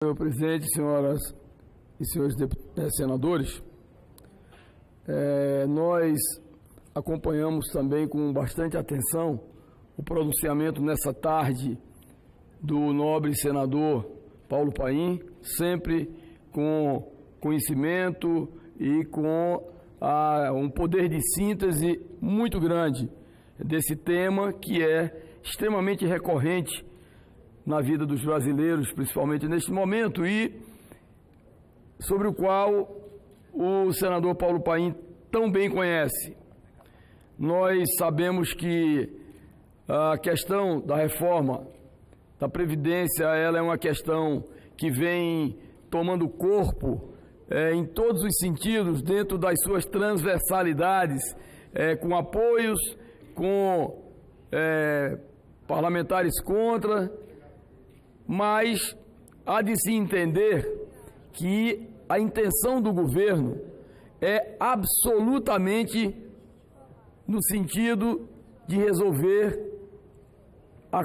Senhor presidente, senhoras e senhores senadores, nós acompanhamos também com bastante atenção o pronunciamento nessa tarde do nobre senador Paulo Paim, sempre com conhecimento e com um poder de síntese muito grande desse tema que é extremamente recorrente na vida dos brasileiros, principalmente neste momento, e sobre o qual o senador Paulo Paim tão bem conhece. Nós sabemos que a questão da reforma da Previdência, ela é uma questão que vem tomando corpo em todos os sentidos, dentro das suas transversalidades, com apoios, com parlamentares contra, mas há de se entender que a intenção do governo é absolutamente no sentido de resolver a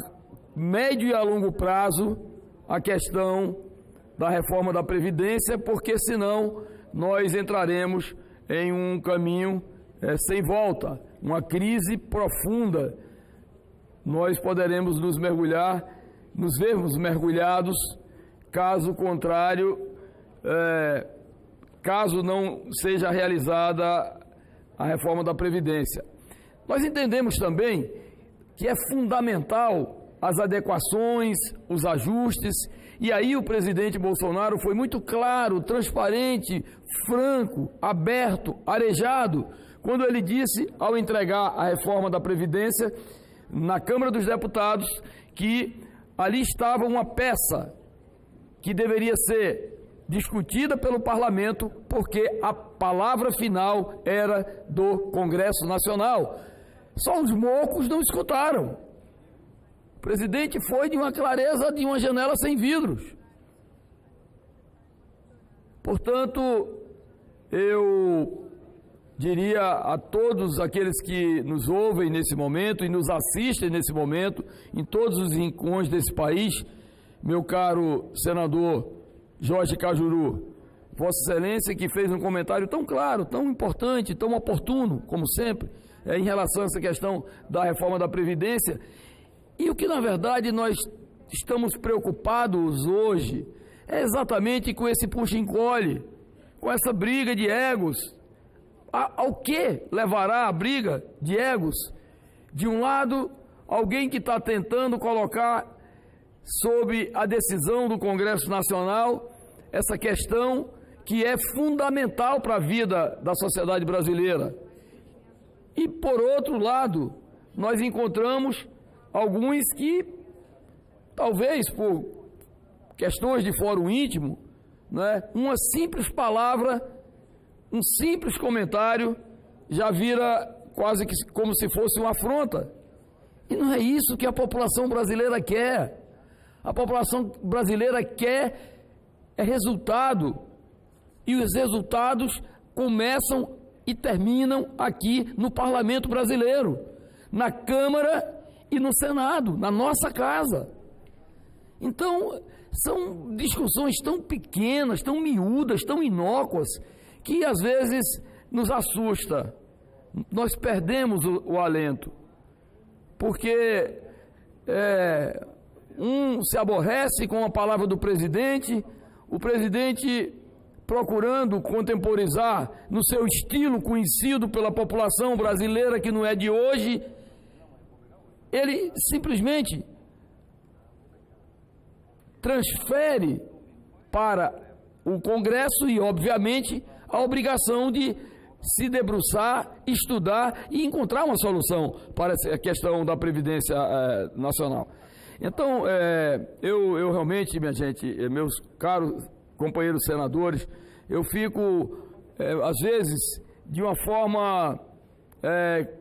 médio e a longo prazo a questão da reforma da Previdência, porque senão nós entraremos em um caminho sem volta, uma crise profunda. Nós poderemos nos vermos mergulhados, caso contrário, caso não seja realizada a reforma da Previdência. Nós entendemos também que é fundamental as adequações, os ajustes, e aí o presidente Bolsonaro foi muito claro, transparente, franco, aberto, arejado, quando ele disse, ao entregar a reforma da Previdência na Câmara dos Deputados, que ali estava uma peça que deveria ser discutida pelo Parlamento, porque a palavra final era do Congresso Nacional. Só os mocos não escutaram. O presidente foi de uma clareza de uma janela sem vidros. Portanto, eu diria a todos aqueles que nos ouvem nesse momento e nos assistem nesse momento, em todos os rincões desse país, meu caro senador Jorge Cajuru, Vossa Excelência, que fez um comentário tão claro, tão importante, tão oportuno, como sempre, em relação a essa questão da reforma da Previdência, e o que na verdade nós estamos preocupados hoje é exatamente com esse puxa-encolhe, com essa briga de egos. Ao que levará a briga de egos? De um lado, alguém que está tentando colocar sob a decisão do Congresso Nacional essa questão que é fundamental para a vida da sociedade brasileira. E, por outro lado, nós encontramos alguns que, talvez por questões de fórum íntimo, né, uma simples palavra, um simples comentário já vira quase que como se fosse uma afronta. E não é isso que a população brasileira quer. A população brasileira quer resultado. E os resultados começam e terminam aqui no Parlamento brasileiro, na Câmara e no Senado, na nossa casa. Então, são discussões tão pequenas, tão miúdas, tão inócuas, que às vezes nos assusta. Nós perdemos o alento, porque se aborrece com a palavra do presidente, o presidente procurando contemporizar no seu estilo conhecido pela população brasileira, que não é de hoje, ele simplesmente transfere para o Congresso e, obviamente, a obrigação de se debruçar, estudar e encontrar uma solução para a questão da Previdência Nacional. Então, eu realmente, minha gente, meus caros companheiros senadores, eu fico, às vezes, de uma forma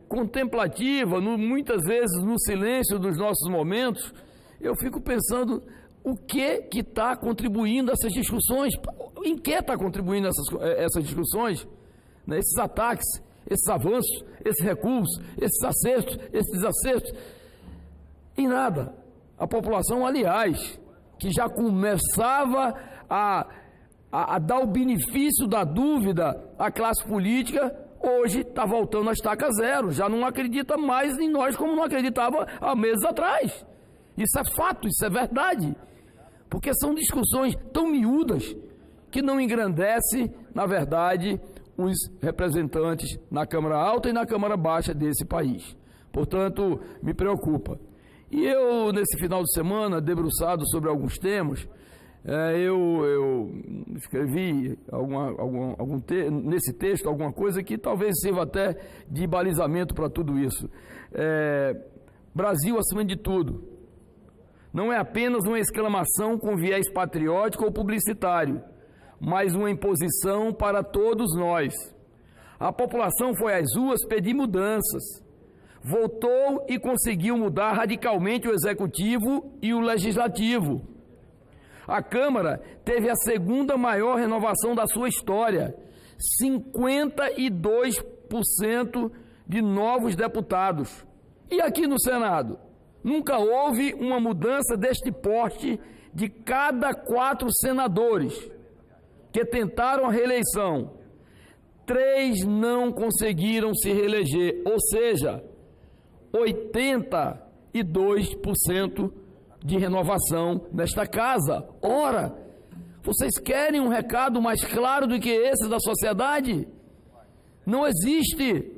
contemplativa, muitas vezes no silêncio dos nossos momentos, eu fico pensando o que está contribuindo essas discussões, em que está contribuindo essas discussões, né? Esses ataques, esses avanços, esses recuos, esses acertos, esses desacertos, em nada. A população, aliás, que já começava a dar o benefício da dúvida à classe política, hoje está voltando a estaca zero, já não acredita mais em nós como não acreditava há meses atrás. Isso é fato, isso é verdade, porque são discussões tão miúdas que não engrandece, na verdade, os representantes na Câmara Alta e na Câmara Baixa desse país. Portanto, me preocupa. E eu, nesse final de semana, debruçado sobre alguns temas, eu escrevi nesse texto alguma coisa que talvez sirva até de balizamento para tudo isso. Brasil acima de tudo. Não é apenas uma exclamação com viés patriótico ou publicitário, mas uma imposição para todos nós. A população foi às ruas pedir mudanças. Voltou e conseguiu mudar radicalmente o Executivo e o Legislativo. A Câmara teve a segunda maior renovação da sua história, 52% de novos deputados. E aqui no Senado? Nunca houve uma mudança deste porte. De cada 4 senadores que tentaram a reeleição, 3 não conseguiram se reeleger, ou seja, 82% de renovação nesta casa. Ora, vocês querem um recado mais claro do que esse da sociedade? Não existe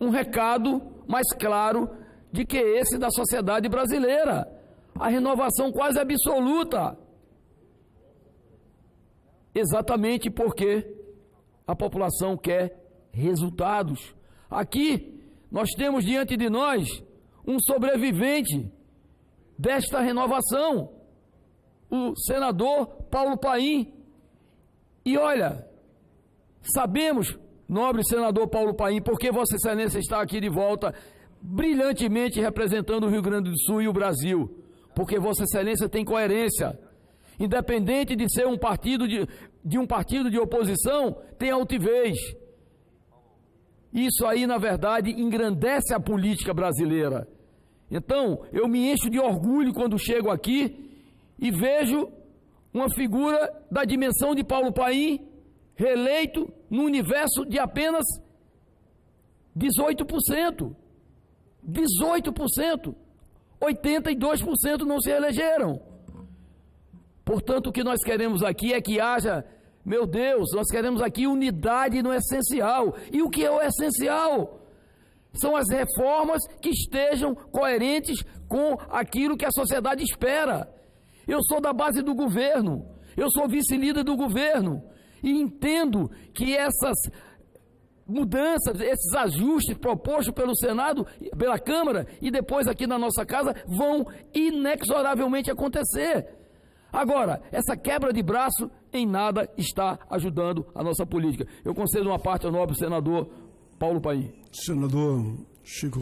um recado mais claro do que esse da sociedade brasileira. A renovação quase absoluta. Exatamente porque a população quer resultados. Aqui, nós temos diante de nós um sobrevivente desta renovação, o senador Paulo Paim. E olha, sabemos, nobre senador Paulo Paim, porque Vossa Excelência está aqui de volta, brilhantemente representando o Rio Grande do Sul e o Brasil, porque Vossa Excelência tem coerência. Independente de ser um partido de um partido de oposição, tem altivez. Isso aí, na verdade, engrandece a política brasileira. Então, eu me encho de orgulho quando chego aqui e vejo uma figura da dimensão de Paulo Paim reeleito no universo de apenas 18%. 18%. 82% não se elegeram. Portanto, o que nós queremos aqui é que haja, meu Deus, nós queremos aqui unidade no essencial. E o que é o essencial? São as reformas que estejam coerentes com aquilo que a sociedade espera. Eu sou da base do governo, eu sou vice-líder do governo e entendo que essas mudanças, esses ajustes propostos pelo Senado, pela Câmara e depois aqui na nossa casa vão inexoravelmente acontecer. Agora, essa quebra de braço em nada está ajudando a nossa política. Eu concedo uma parte ao nobre senador Paulo Paim. Senador Chico